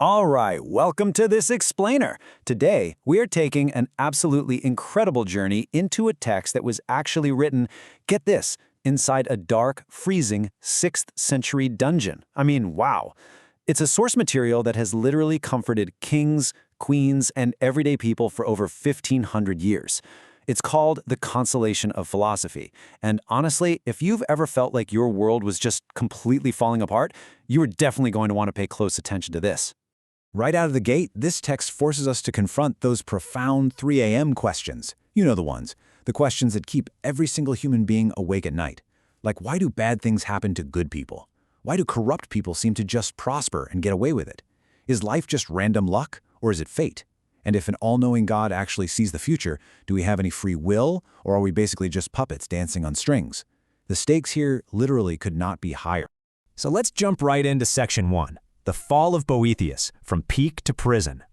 All right, welcome to this explainer. Today, we are taking an absolutely incredible journey into a text that was actually written, get this, inside a dark, freezing 6th century dungeon. I mean, wow. It's a source material that has literally comforted kings, queens, and everyday people for over 1,500 years. It's called the Consolation of Philosophy. And honestly, if you've ever felt like your world was just completely falling apart, you are definitely going to want to pay close attention to this. Right out of the gate, this text forces us to confront those profound 3 a.m. questions. You know the ones. The questions that keep every single human being awake at night. Like, why do bad things happen to good people? Why do corrupt people seem to just prosper and get away with it? Is life just random luck, or is it fate? And if an all-knowing God actually sees the future, do we have any free will, or are we basically just puppets dancing on strings? The stakes here literally could not be higher. So let's jump right into Section 1. The Fall of Boethius, from Peak to Prison.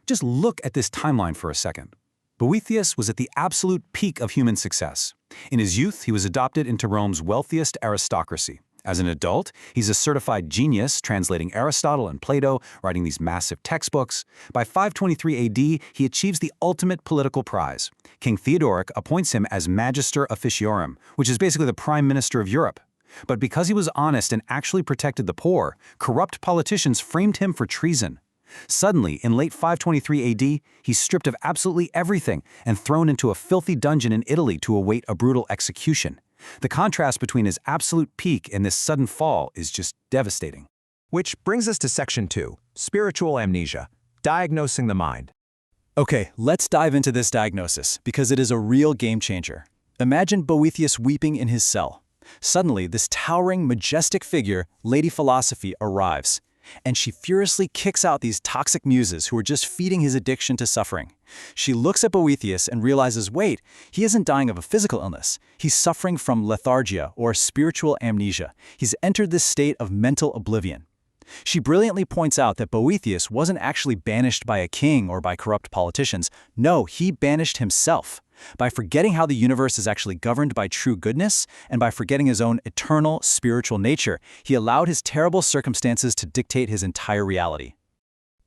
Just look at this timeline for a second. Boethius was at the absolute peak of human success. In his youth, he was adopted into Rome's wealthiest aristocracy. As an adult, he's a certified genius, translating Aristotle and Plato, writing these massive textbooks. By 523 AD, he achieves the ultimate political prize. King Theodoric appoints him as Magister Officiorum, which is basically the Prime Minister of Europe. But because he was honest and actually protected the poor, corrupt politicians framed him for treason. Suddenly, in late 523 AD, he's stripped of absolutely everything and thrown into a filthy dungeon in Italy to await a brutal execution. The contrast between his absolute peak and this sudden fall is just devastating. Which brings us to Section 2, Spiritual Amnesia, Diagnosing the Mind. Okay, let's dive into this diagnosis, because it is a real game changer. Imagine Boethius weeping in his cell. Suddenly, this towering, majestic figure, Lady Philosophy, arrives, and she furiously kicks out these toxic muses who are just feeding his addiction to suffering. She looks at Boethius and realizes, wait, he isn't dying of a physical illness. He's suffering from lethargia, or spiritual amnesia. He's entered this state of mental oblivion. She brilliantly points out that Boethius wasn't actually banished by a king or by corrupt politicians. No, he banished himself. By forgetting how the universe is actually governed by true goodness, and by forgetting his own eternal spiritual nature, he allowed his terrible circumstances to dictate his entire reality.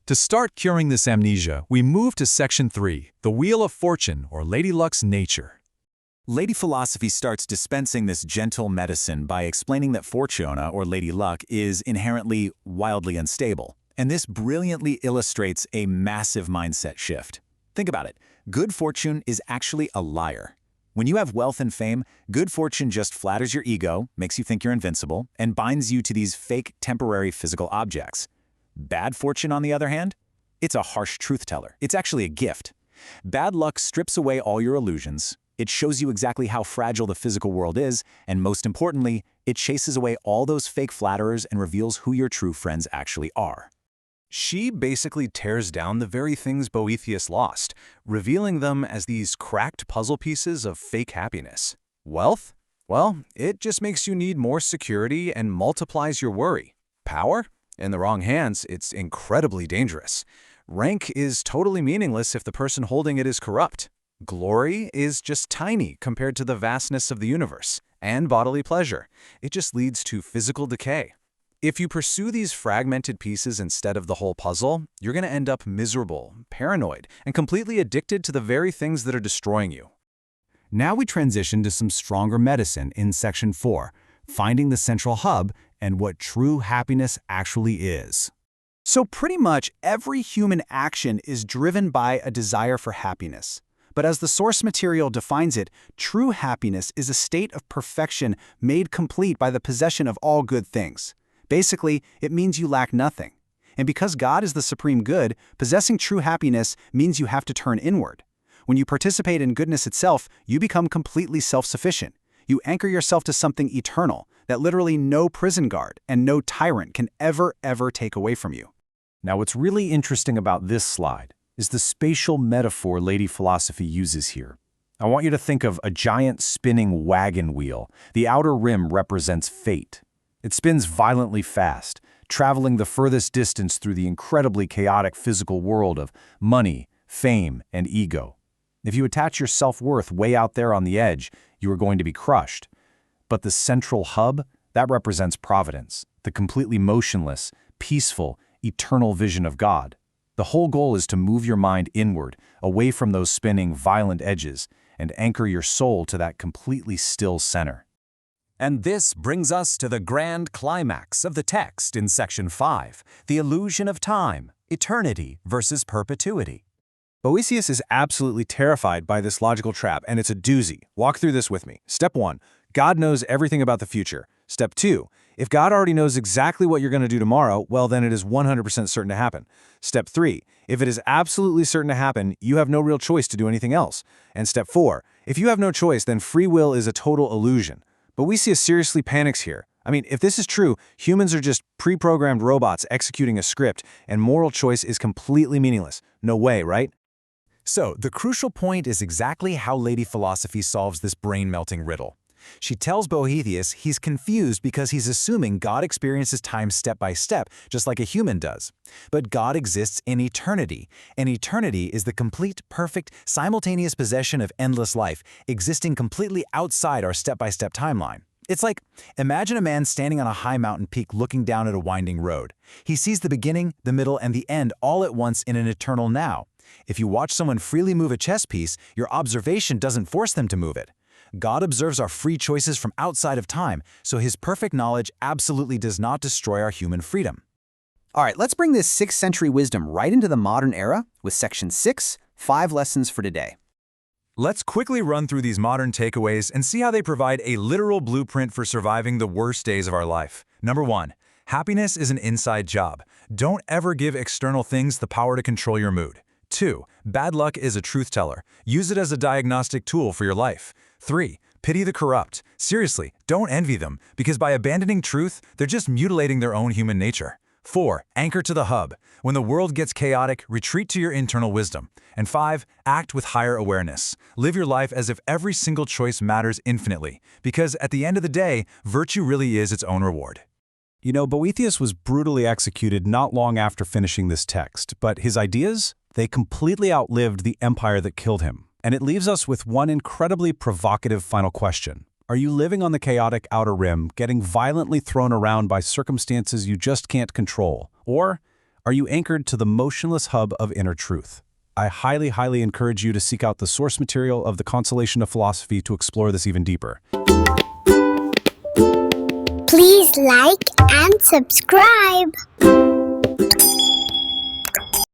To start curing this amnesia, we move to Section 3, the Wheel of Fortune, or Lady Luck's nature. Lady Philosophy starts dispensing this gentle medicine by explaining that Fortuna, or Lady Luck, is inherently wildly unstable. And this brilliantly illustrates a massive mindset shift. Think about it. Good fortune is actually a liar. When you have wealth and fame, good fortune just flatters your ego, makes you think you're invincible, and binds you to these fake, temporary physical objects. Bad fortune, on the other hand? It's a harsh truth teller. It's actually a gift. Bad luck strips away all your illusions. It shows you exactly how fragile the physical world is, and most importantly, it chases away all those fake flatterers and reveals who your true friends actually are. She basically tears down the very things Boethius lost, revealing them as these cracked puzzle pieces of fake happiness. Wealth? Well, it just makes you need more security and multiplies your worry. Power? In the wrong hands, it's incredibly dangerous. Rank is totally meaningless if the person holding it is corrupt. Glory is just tiny compared to the vastness of the universe. And bodily pleasure. It just leads to physical decay. If you pursue these fragmented pieces instead of the whole puzzle, you're going to end up miserable, paranoid, and completely addicted to the very things that are destroying you. Now we transition to some stronger medicine in Section 4, Finding the Central Hub and what true happiness actually is. So pretty much every human action is driven by a desire for happiness. But as the source material defines it, true happiness is a state of perfection made complete by the possession of all good things. Basically, it means you lack nothing. And because God is the supreme good, possessing true happiness means you have to turn inward. When you participate in goodness itself, you become completely self-sufficient. You anchor yourself to something eternal that literally no prison guard and no tyrant can ever take away from you. Now, what's really interesting about this slide is the spatial metaphor Lady Philosophy uses here. I want you to think of a giant spinning wagon wheel. The outer rim represents fate. It spins violently fast, traveling the furthest distance through the incredibly chaotic physical world of money, fame, and ego. If you attach your self-worth way out there on the edge, you are going to be crushed. But the central hub, that represents providence, the completely motionless, peaceful, eternal vision of God. The whole goal is to move your mind inward, away from those spinning, violent edges, and anchor your soul to that completely still center. And this brings us to the grand climax of the text in section 5, the illusion of time, eternity versus perpetuity. Boethius is absolutely terrified by this logical trap, and it's a doozy. Walk through this with me. Step 1, God knows everything about the future. Step 2, if God already knows exactly what you're going to do tomorrow, well, then it is 100% certain to happen. Step 3, if it is absolutely certain to happen, you have no real choice to do anything else. And step 4, if you have no choice, then free will is a total illusion. Boethius seriously panics here. I mean, if this is true, humans are just pre-programmed robots executing a script, and moral choice is completely meaningless. No way, right? So, the crucial point is exactly how Lady Philosophy solves this brain-melting riddle. She tells Boethius he's confused because he's assuming God experiences time step by step, just like a human does. But God exists in eternity, and eternity is the complete, perfect, simultaneous possession of endless life, existing completely outside our step-by-step timeline. It's like, imagine a man standing on a high mountain peak looking down at a winding road. He sees the beginning, the middle, and the end all at once in an eternal now. If you watch someone freely move a chess piece, your observation doesn't force them to move it. God observes our free choices from outside of time, so his perfect knowledge absolutely does not destroy our human freedom. All right, let's bring this 6th century wisdom right into the modern era with section 6, 5 lessons for today. Let's quickly run through these modern takeaways and see how they provide a literal blueprint for surviving the worst days of our life. Number 1, happiness is an inside job. Don't ever give external things the power to control your mood. 2, bad luck is a truth teller. Use it as a diagnostic tool for your life. 3, pity the corrupt. Seriously, don't envy them, because by abandoning truth, they're just mutilating their own human nature. 4, anchor to the hub. When the world gets chaotic, retreat to your internal wisdom. And 5, act with higher awareness. Live your life as if every single choice matters infinitely, because at the end of the day, virtue really is its own reward. You know, Boethius was brutally executed not long after finishing this text, but his ideas, they completely outlived the empire that killed him. And it leaves us with one incredibly provocative final question. Are you living on the chaotic outer rim, getting violently thrown around by circumstances you just can't control? Or are you anchored to the motionless hub of inner truth? I highly encourage you to seek out the source material of the Consolation of Philosophy to explore this even deeper. Please like and subscribe.